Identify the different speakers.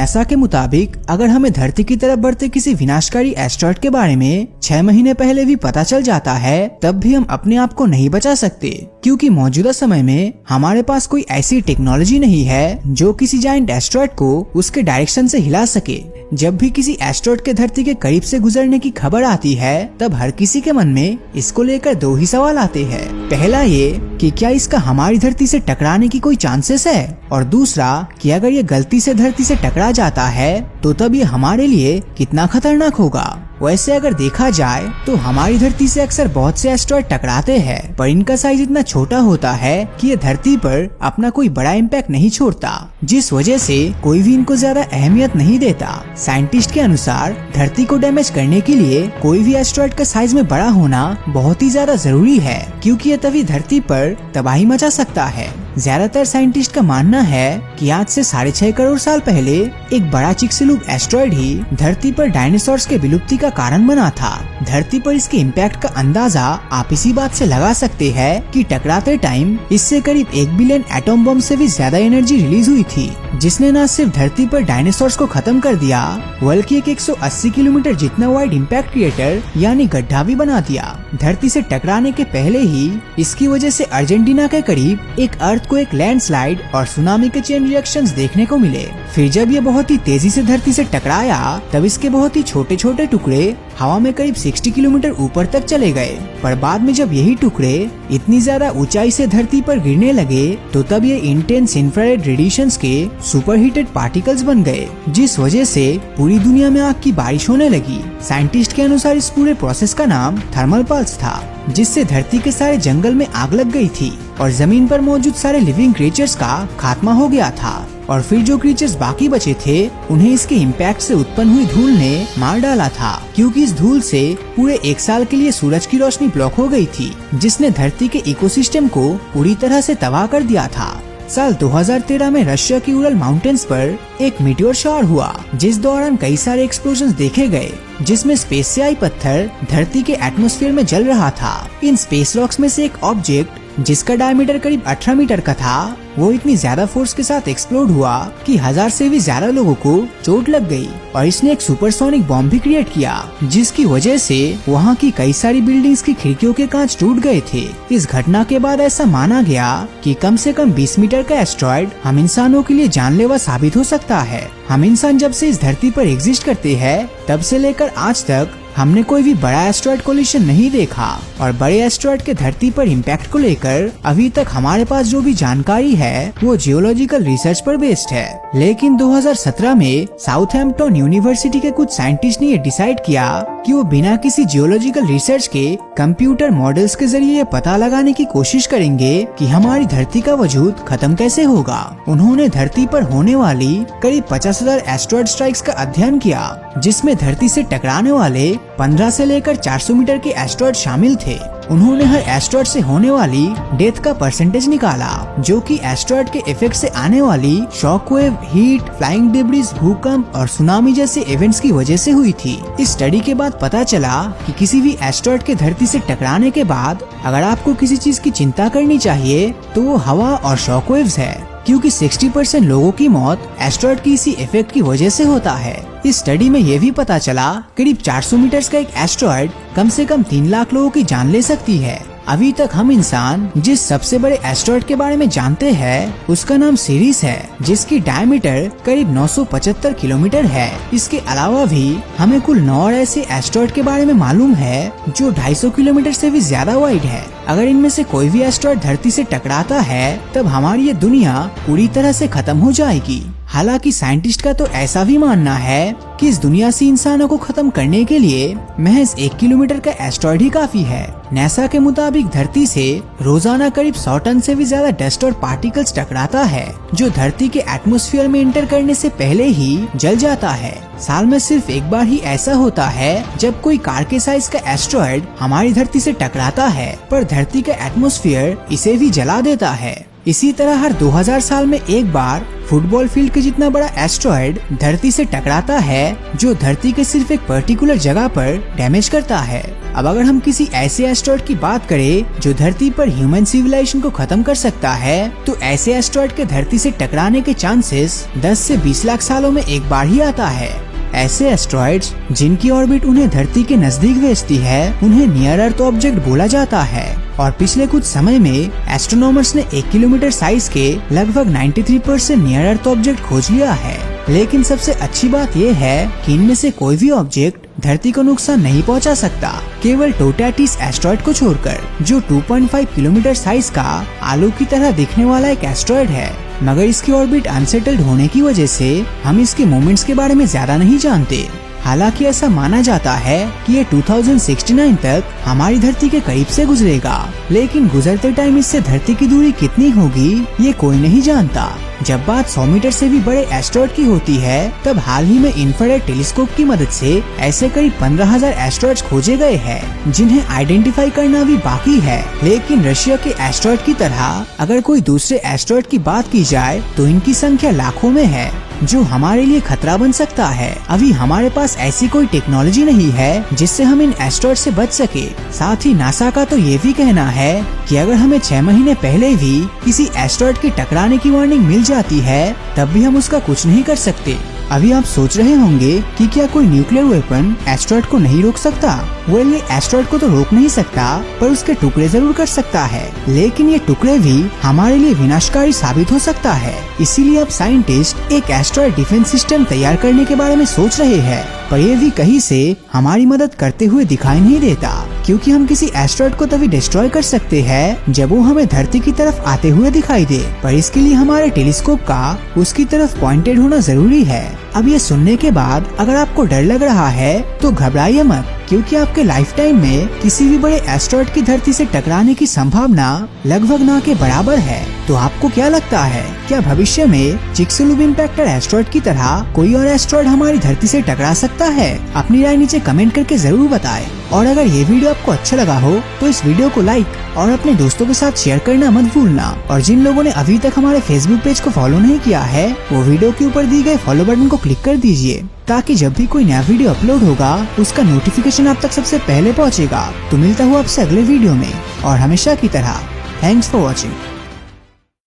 Speaker 1: NASA के मुताबिक अगर हमें धरती की तरफ बढ़ते किसी विनाशकारी एस्टेरॉयड के बारे में 6 महीने पहले भी पता चल जाता है, तब भी हम अपने आप को नहीं बचा सकते, क्योंकि मौजूदा समय में हमारे पास कोई ऐसी टेक्नोलॉजी नहीं है जो किसी जायंट एस्टेरॉयड को उसके डायरेक्शन से हिला सके। जब भी किसी एस्टेरॉयड के धरती के करीब से गुजरने की खबर आती है, तब हर किसी के मन में इसको लेकर 2 ही सवाल आते हैं। पहला ये कि क्या इसका हमारी धरती से टकराने की कोई चांसेस है, और दूसरा कि अगर ये गलती से धरती से टकरा जाता है तो तब ये हमारे लिए कितना खतरनाक होगा। वैसे अगर देखा जाए तो हमारी धरती से अक्सर बहुत से एस्टेरॉयड टकराते हैं, पर इनका साइज इतना छोटा होता है कि ये धरती पर अपना कोई बड़ा इम्पैक्ट नहीं छोड़ता, जिस वजह से कोई भी इनको ज्यादा अहमियत नहीं देता। साइंटिस्ट के अनुसार धरती को डैमेज करने के लिए कोई भी एस्टेरॉयड का साइज में बड़ा होना बहुत ही ज्यादा जरूरी है, क्योंकि ये तभी धरती पर तबाही मचा सकता है। ज्यादातर साइंटिस्ट का मानना है कि आज से 6.5 करोड़ साल पहले एक बड़ा चिक्सिलुक एस्टेरॉयड ही धरती पर डायनासोर्स के विलुप्ति का कारण बना था। धरती पर इसके इम्पैक्ट का अंदाजा आप इसी बात से लगा सकते हैं कि टकराते टाइम इससे करीब 1 बिलियन एटॉम बम से भी ज्यादा एनर्जी रिलीज हुई थी, जिसने न सिर्फ धरती पर डायनासोर्स को खत्म कर दिया, बल्कि एक 180 किलोमीटर जितना वाइड इम्पैक्ट क्रिएटर यानी गड्ढा भी बना दिया। धरती से टकराने के पहले ही इसकी वजह से अर्जेंटीना के करीब एक अर्थक्वेक, लैंडस्लाइड और सुनामी के चेन रिएक्शंस देखने को मिले। फिर जब ये बहुत ही तेजी से धरती से टकराया, तब इसके बहुत ही छोटे छोटे टुकड़े हवा में करीब 60 किलोमीटर ऊपर तक चले गए। पर बाद में जब यही टुकड़े इतनी ज्यादा ऊंचाई से धरती पर गिरने लगे, तो तब ये इंटेंस इंफ्रारेड रेडिएशंस के सुपरहीटेड पार्टिकल्स बन गए, जिस वजह से पूरी दुनिया में आग की बारिश होने लगी। साइंटिस्ट के अनुसार इस पूरे प्रोसेस का नाम थर्मल पल्स था, जिससे धरती के सारे जंगल में आग लग गई थी और जमीन पर मौजूद सारे लिविंग क्रिएचर्स का खात्मा हो गया था। और फिर जो क्रिएचर्स बाकी बचे थे, उन्हें इसके इम्पैक्ट से उत्पन्न हुई धूल ने मार डाला था, क्योंकि इस धूल से पूरे 1 साल के लिए सूरज की रोशनी ब्लॉक हो गई थी, जिसने धरती के इकोसिस्टम को पूरी तरह से तबाह कर दिया था। साल 2013 में रशिया की उरल माउंटेन्स पर एक मीटियोर शॉवर हुआ, जिस दौरान कई सारे एक्सप्लोजन्स देखे गए, जिसमें स्पेस से आई पत्थर धरती के एटमॉस्फेयर में जल रहा था। इन स्पेस रॉक्स में से एक ऑब्जेक्ट जिसका डायमीटर करीब 18 मीटर का था, वो इतनी ज्यादा फोर्स के साथ एक्सप्लोड हुआ कि 1000 से भी ज्यादा लोगों को चोट लग गई, और इसने एक सुपरसोनिक बॉम्ब भी क्रिएट किया, जिसकी वजह से वहाँ की कई सारी बिल्डिंग्स की खिड़कियों के कांच टूट गए थे। इस घटना के बाद ऐसा माना गया कि कम से कम 20 मीटर का एस्टेरॉयड हम इंसानों के लिए जानलेवा साबित हो सकता है। हम इंसान जब से इस धरती पर एग्जिस्ट करते हैं, तब से लेकर आज तक हमने कोई भी बड़ा एस्टेरॉयड कोलिशन नहीं देखा, और बड़े एस्टेरॉयड के धरती पर इम्पैक्ट को लेकर अभी तक हमारे पास जो भी जानकारी है वो जियोलॉजिकल रिसर्च पर बेस्ड है। लेकिन 2017 में साउथहैम्पटन यूनिवर्सिटी के कुछ साइंटिस्ट ने ये डिसाइड किया कि वो बिना किसी जियोलॉजिकल रिसर्च के कंप्यूटर मॉडल्स के जरिए ये पता लगाने की कोशिश करेंगे कि हमारी धरती का वजूद खत्म कैसे होगा। उन्होंने धरती पर होने वाली करीब 50,000 एस्टेरॉयड स्ट्राइक्स का अध्ययन किया, जिसमें धरती से टकराने वाले 15 से लेकर 400 मीटर के एस्टेरॉयड शामिल थे। उन्होंने हर एस्टेरॉयड से होने वाली डेथ का परसेंटेज निकाला, जो कि एस्टेरॉयड के इफेक्ट से आने वाली शॉकवेव, हीट, फ्लाइंग डिब्रीज, भूकंप और सुनामी जैसे इवेंट्स की वजह से हुई थी। इस स्टडी के बाद पता चला कि किसी भी एस्टेरॉयड के धरती से टकराने के बाद अगर आपको किसी चीज की चिंता करनी चाहिए तो वो हवा और शॉकवेव्स है, क्योंकि 60% लोगों की मौत एस्टेरॉयड की इसी इफेक्ट की वजह से होता है। इस स्टडी में ये भी पता चला करीब 400 मीटर का एक एस्टेरॉयड कम से कम 3 लाख लोगों की जान ले सकती है। अभी तक हम इंसान जिस सबसे बड़े एस्टेरॉयड के बारे में जानते हैं उसका नाम सीरीस है, जिसकी डायमीटर करीब 975 किलोमीटर है। इसके अलावा भी हमें कुल 9 और ऐसे एस्टेरॉयड के बारे में मालूम है जो 250 किलोमीटर से भी ज्यादा वाइड है। अगर इनमें से कोई भी एस्टेरॉयड धरती से टकराता है, तब हमारी ये दुनिया पूरी तरह से खत्म हो जाएगी। हालांकि साइंटिस्ट का तो ऐसा भी मानना है कि इस दुनिया से इंसानों को खत्म करने के लिए महज 1 किलोमीटर का एस्टेरॉयड ही काफी है। नासा के मुताबिक धरती से रोजाना करीब 100 टन से भी ज्यादा डस्ट और पार्टिकल्स टकराता है, जो धरती के एटमॉस्फेयर में एंटर करने से पहले ही जल जाता है। साल में सिर्फ एक बार ही ऐसा होता है जब कोई कार के साइज का एस्टेरॉयड हमारी धरती से टकराता है, पर धरती का एटमॉस्फेयर इसे भी जला देता है। इसी तरह हर 2000 साल में एक बार फुटबॉल फील्ड के जितना बड़ा एस्ट्रॉयड धरती से टकराता है, जो धरती के सिर्फ एक पर्टिकुलर जगह पर डैमेज करता है। अब अगर हम किसी ऐसे एस्ट्रॉयड की बात करें जो धरती पर ह्यूमन सिविलाइजेशन को खत्म कर सकता है, तो ऐसे एस्ट्रॉयड के धरती से टकराने के चांसेस 10 से 20 लाख सालों में एक बार ही आता है। ऐसे एस्ट्रॉयड्स जिनकी ऑर्बिट उन्हें धरती के नजदीक भेजती है, उन्हें नियर अर्थ ऑब्जेक्ट बोला जाता है। और पिछले कुछ समय में एस्ट्रोनॉमर्स ने 1 किलोमीटर साइज के लगभग 93% नियर अर्थ ऑब्जेक्ट खोज लिया है। लेकिन सबसे अच्छी बात यह है कि इनमें से कोई भी ऑब्जेक्ट धरती को नुकसान नहीं पहुंचा सकता, केवल टोटाटिस एस्ट्रॉयड को छोड़कर, जो 2.5 किलोमीटर साइज का आलू की तरह दिखने वाला एक एस्ट्रॉयड है। मगर इसकी ऑर्बिट अनसेटल्ड होने की वजह से हम इसके मूवमेंट्स के बारे में ज्यादा नहीं जानते। हालांकि ऐसा माना जाता है कि ये 2069 तक हमारी धरती के करीब से गुजरेगा, लेकिन गुजरते टाइम इससे धरती की दूरी कितनी होगी ये कोई नहीं जानता। जब बात 100 मीटर से भी बड़े एस्ट्रॉयड की होती है, तब हाल ही में इंफ्रारेड टेलीस्कोप की मदद से ऐसे करीब 15,000 एस्ट्रॉयड्स खोजे गए हैं, जिन्हें आइडेंटिफाई करना भी बाकी है। लेकिन रशिया के एस्ट्रॉयड की तरह अगर कोई दूसरे एस्ट्रॉयड की बात की जाए तो इनकी संख्या लाखों में है, जो हमारे लिए खतरा बन सकता है। अभी हमारे पास ऐसी कोई टेक्नोलॉजी नहीं है जिससे हम इन एस्ट्रॉयड से बच सके। साथ ही नासा का तो ये भी कहना है कि अगर हमें 6 महीने पहले भी किसी एस्ट्रॉयड के टकराने की वार्निंग मिल जाती है, तब भी हम उसका कुछ नहीं कर सकते। अभी आप सोच रहे होंगे कि क्या कोई न्यूक्लियर वेपन एस्ट्रॉयड को नहीं रोक सकता? वेल, ये एस्ट्रॉयड को तो रोक नहीं सकता, पर उसके टुकड़े जरूर कर सकता है। लेकिन ये टुकड़े भी हमारे लिए विनाशकारी साबित हो सकता है। इसीलिए अब साइंटिस्ट एक एस्ट्रॉयड डिफेंस सिस्टम तैयार करने के बारे में सोच रहे हैं। पर ये भी कहीं से हमारी मदद करते हुए दिखाई नहीं देता, क्योंकि हम किसी एस्ट्रॉयड को तभी डिस्ट्रॉय कर सकते हैं जब वो हमें धरती की तरफ आते हुए दिखाई दे। पर इसके लिए हमारे टेलीस्कोप का उसकी तरफ पॉइंटेड होना जरूरी है। अब ये सुनने के बाद अगर आपको डर लग रहा है तो घबराइए मत, क्योंकि आपके लाइफ टाइम में किसी भी बड़े एस्ट्रॉयड की धरती से टकराने की संभावना लगभग ना के बराबर है। तो आपको क्या लगता है, क्या भविष्य में चिक्सुलुब इम्पैक्टर एस्ट्रॉयड की तरह कोई और एस्ट्रॉयड हमारी धरती से टकरा सकता है? अपनी राय नीचे कमेंट करके जरूर बताएं। और अगर ये वीडियो आपको अच्छा लगा हो तो इस वीडियो को लाइक और अपने दोस्तों के साथ शेयर करना मत भूलना। और जिन लोगों ने अभी तक हमारे फेसबुक पेज को फॉलो नहीं किया है, वो वीडियो के ऊपर दी गए फॉलो बटन को क्लिक कर दीजिए, ताकि जब भी कोई नया वीडियो अपलोड होगा उसका नोटिफिकेशन आप तक सबसे पहले पहुंचेगा। तो मिलता हूँ आपसे अगले वीडियो में, और हमेशा की तरह थैंक्स फॉर वॉचिंग।